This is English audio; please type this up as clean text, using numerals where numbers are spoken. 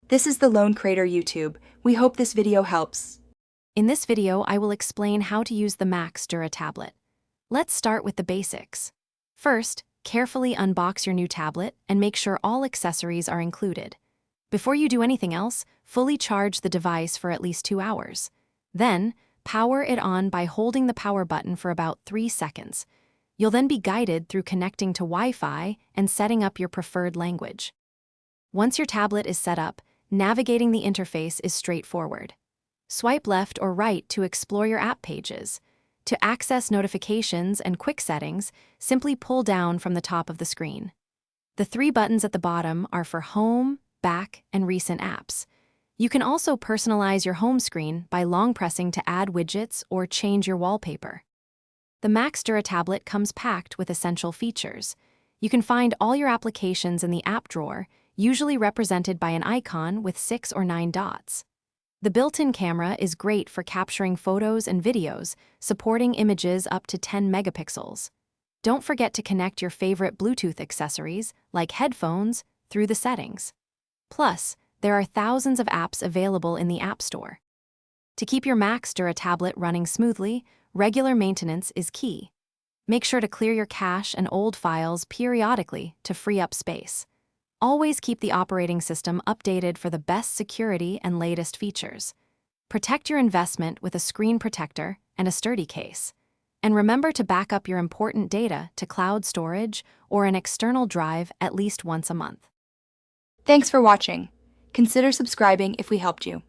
This is the Lone Crater YouTube. We hope this video helps. In this video, I will explain how to use the Max Dura tablet. Let's start with the basics. First, carefully unbox your new tablet and make sure all accessories are included. Before you do anything else, fully charge the device for at least 2 hours. Then, power it on by holding the power button for about 3 seconds. You'll then be guided through connecting to Wi-Fi and setting up your preferred language. Once your tablet is set up, navigating the interface is straightforward. Swipe left or right to explore your app pages. To access notifications and quick settings, simply pull down from the top of the screen. The 3 buttons at the bottom are for Home, Back, and Recent apps. You can also personalize your home screen by long pressing to add widgets or change your wallpaper. The Max Dura tablet comes packed with essential features. You can find all your applications in the app drawer, usually represented by an icon with 6 or 9 dots. The built-in camera is great for capturing photos and videos, supporting images up to 10 megapixels. Don't forget to connect your favorite Bluetooth accessories, like headphones, through the settings. Plus, there are thousands of apps available in the App Store. To keep your Max Dura tablet running smoothly, regular maintenance is key. Make sure to clear your cache and old files periodically to free up space. Always keep the operating system updated for the best security and latest features. Protect your investment with a screen protector and a sturdy case. And remember to back up your important data to cloud storage or an external drive at least once a month. Thanks for watching. Consider subscribing if we helped you.